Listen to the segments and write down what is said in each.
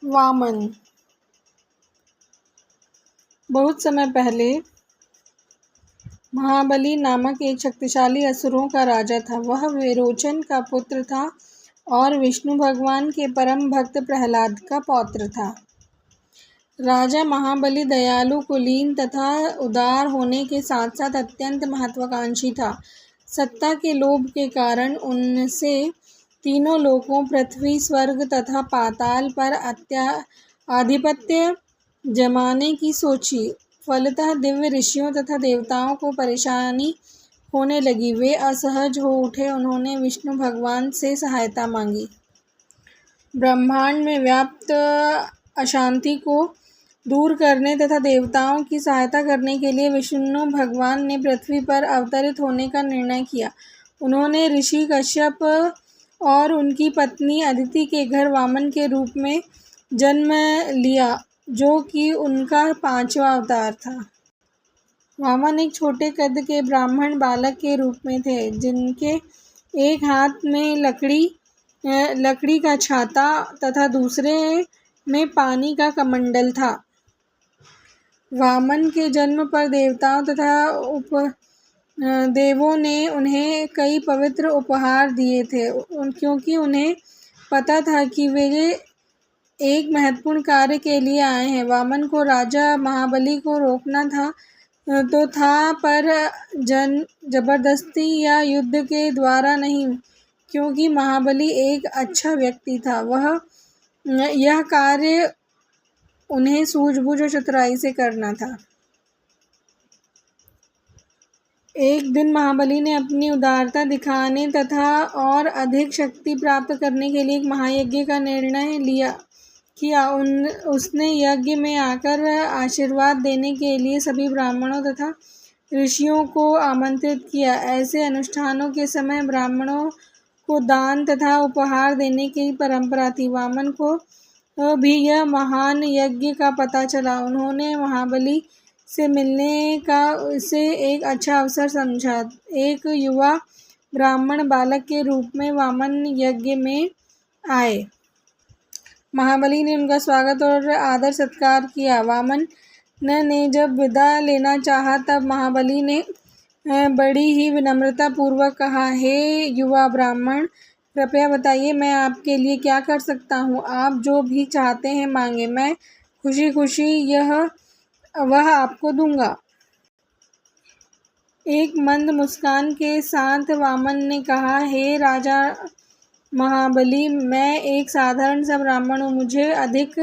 वामन। बहुत समय पहले महाबली नामक एक शक्तिशाली असुरों का राजा था। वह विरोचन का पुत्र था और विष्णु भगवान के परम भक्त प्रहलाद का पौत्र था। राजा महाबली दयालु, कुलीन तथा उदार होने के साथ साथ अत्यंत महत्वाकांक्षी था। सत्ता के लोभ के कारण उनसे तीनों लोकों पृथ्वी, स्वर्ग तथा पाताल पर आधिपत्य जमाने की सोची। फलतः दिव्य ऋषियों तथा देवताओं को परेशानी होने लगी। वे असहज हो उठे। उन्होंने विष्णु भगवान से सहायता मांगी। ब्रह्मांड में व्याप्त अशांति को दूर करने तथा देवताओं की सहायता करने के लिए विष्णु भगवान ने पृथ्वी पर अवतरित होने का निर्णय किया। उन्होंने ऋषि कश्यप और उनकी पत्नी अदिति के घर वामन के रूप में जन्म लिया, जो कि उनका 5वां अवतार था। वामन एक छोटे कद के ब्राह्मण बालक के रूप में थे, जिनके एक हाथ में लकड़ी का छाता तथा दूसरे में पानी का कमंडल था। वामन के जन्म पर देवताओं तथा देवों ने उन्हें कई पवित्र उपहार दिए थे, क्योंकि उन्हें पता था कि वे एक महत्वपूर्ण कार्य के लिए आए हैं। वामन को राजा महाबली को रोकना था पर जबरदस्ती या युद्ध के द्वारा नहीं, क्योंकि महाबली एक अच्छा व्यक्ति था। यह कार्य उन्हें सूझबूझ और चतुराई से करना था। एक दिन महाबली ने अपनी उदारता दिखाने तथा और अधिक शक्ति प्राप्त करने के लिए एक महायज्ञ का निर्णय किया। उसने यज्ञ में आकर आशीर्वाद देने के लिए सभी ब्राह्मणों तथा ऋषियों को आमंत्रित किया। ऐसे अनुष्ठानों के समय ब्राह्मणों को दान तथा उपहार देने की परंपरा थी। वामन को भी यह महान यज्ञ का पता चला। उन्होंने महाबली से मिलने का इसे एक अच्छा अवसर समझा। एक युवा ब्राह्मण बालक के रूप में वामन यज्ञ में आए। महाबली ने उनका स्वागत और आदर सत्कार किया। वामन ने जब विदा लेना चाहा, तब महाबली ने बड़ी ही विनम्रता पूर्वक कहा, हे युवा ब्राह्मण, कृपया बताइए मैं आपके लिए क्या कर सकता हूँ। आप जो भी चाहते हैं मांगे, मैं खुशी खुशी वह आपको दूंगा। एक मंद मुस्कान के साथ वामन ने कहा, हे राजा महाबली, मैं एक साधारण सा ब्राह्मण हूँ। मुझे अधिक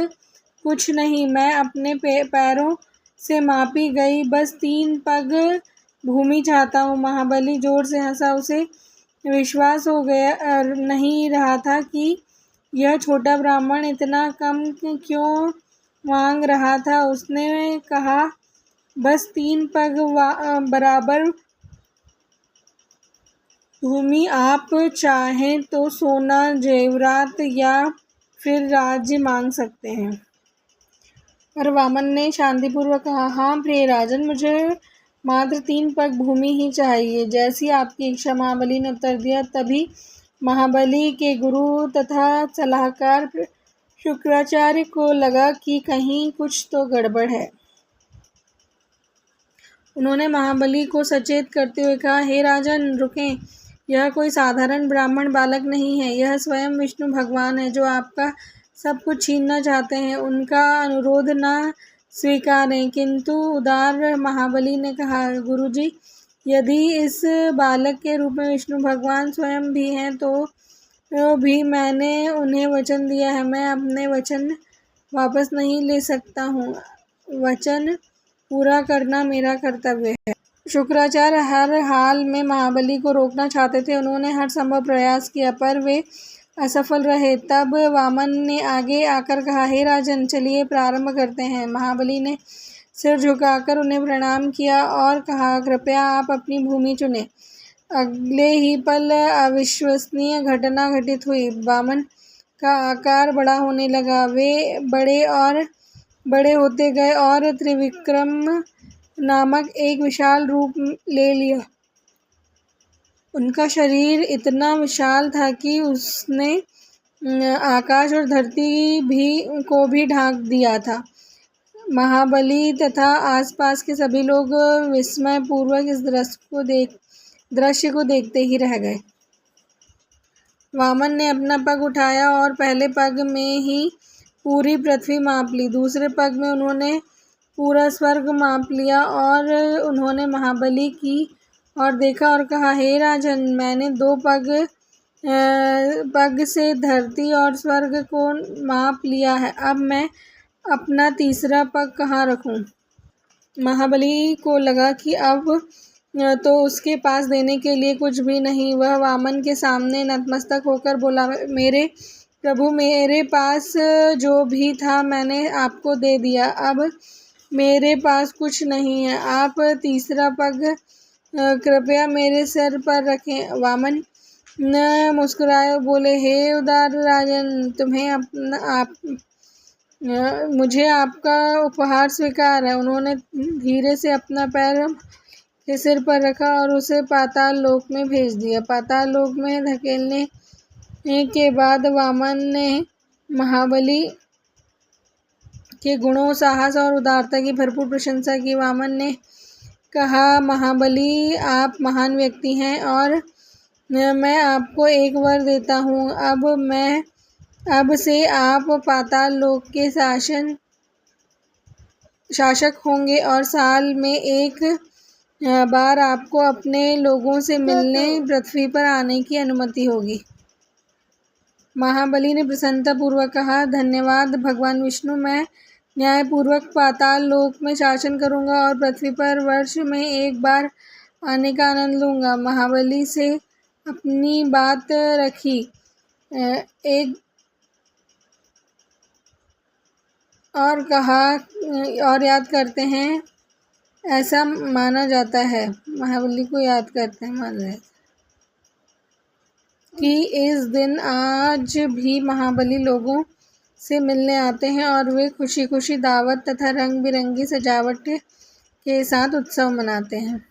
कुछ नहीं। मैं अपने पैरों से मापी गई बस 3 पग भूमि चाहता हूँ। महाबली जोर से हंसा। उसे विश्वास हो गया नहीं रहा था कि यह छोटा ब्राह्मण इतना कम क्यों मांग रहा था। उसने कहा, बस 3 पग बराबर भूमि। आप चाहें तो सोना, जेवरात या फिर राज्य मांग सकते हैं। पर वामन ने शांतिपूर्वक कहा, हाँ प्रिय राजन, मुझे मात्र 3 पग भूमि ही चाहिए। जैसी आपकी इच्छा, महाबली ने उत्तर दिया। तभी महाबली के गुरु तथा सलाहकार शुक्राचार्य को लगा कि कहीं कुछ तो गड़बड़ है। उन्होंने महाबली को सचेत करते हुए कहा, हे राजन, रुकें। यह कोई साधारण ब्राह्मण बालक नहीं है। यह स्वयं विष्णु भगवान है, जो आपका सब कुछ छीनना चाहते हैं। उनका अनुरोध न स्वीकारें। किंतु उदार महाबली ने कहा, गुरुजी, यदि इस बालक के रूप में विष्णु भगवान स्वयं भी हैं तो भी मैंने उन्हें वचन दिया है। मैं अपने वचन वापस नहीं ले सकता हूँ। वचन पूरा करना मेरा कर्तव्य है। शुक्राचार्य हर हाल में महाबली को रोकना चाहते थे। उन्होंने हर संभव प्रयास किया, पर वे असफल रहे। तब वामन ने आगे आकर कहा, हे राजन, चलिए प्रारंभ करते हैं। महाबली ने सिर झुकाकर उन्हें प्रणाम किया और कहा, कृपया आप अपनी भूमि चुनें। अगले ही पल अविश्वसनीय घटना घटित हुई। वामन का आकार बड़ा होने लगा। वे बड़े होते गए और त्रिविक्रम नामक एक विशाल रूप ले लिया। उनका शरीर इतना विशाल था कि उसने आकाश और धरती को भी ढांक दिया था। महाबली तथा आसपास के सभी लोग विस्मय पूर्वक इस दृश्य को देखते ही रह गए। वामन ने अपना पग उठाया और पहले पग में ही पूरी पृथ्वी माप ली। दूसरे पग में उन्होंने पूरा स्वर्ग माप लिया और उन्होंने महाबली की और देखा और कहा, हे राजन, मैंने 2 पग से धरती और स्वर्ग को माप लिया है। अब मैं अपना तीसरा पग कहाँ रखूं? महाबली को लगा कि अब तो उसके पास देने के लिए कुछ भी नहीं। वह वामन के सामने नतमस्तक होकर बोला, मेरे प्रभु, मेरे पास जो भी था मैंने आपको दे दिया। अब मेरे पास कुछ नहीं है। आप तीसरा पग कृपया मेरे सिर पर रखें। वामन न मुस्कुराए और बोले, हे उदार राजन, मुझे आपका उपहार स्वीकार है। उन्होंने धीरे से अपना पैर के सिर पर रखा और उसे पाताल लोक में भेज दिया। पाताल लोक में धकेलने के बाद वामन ने महाबली के गुणों, साहस और उदारता की भरपूर प्रशंसा की। वामन ने कहा, महाबली, आप महान व्यक्ति हैं और मैं आपको एक वर देता हूँ। अब से आप पाताल लोक के शासक होंगे और साल में एक बार आपको अपने लोगों से मिलने पृथ्वी पर आने की अनुमति होगी। महाबली ने प्रसन्नता पूर्वक कहा, धन्यवाद भगवान विष्णु, मैं न्यायपूर्वक पाताल लोक में शासन करूंगा और पृथ्वी पर वर्ष में एक बार आने का आनंद लूंगा। महाबली से अपनी बात रखी। और कहा, और याद करते हैं, ऐसा माना जाता है, महाबली को याद करते हैं, मान रहे कि इस दिन आज भी महाबली लोगों से मिलने आते हैं और वे खुशी खुशी दावत तथा रंग बिरंगी सजावट के साथ उत्सव मनाते हैं।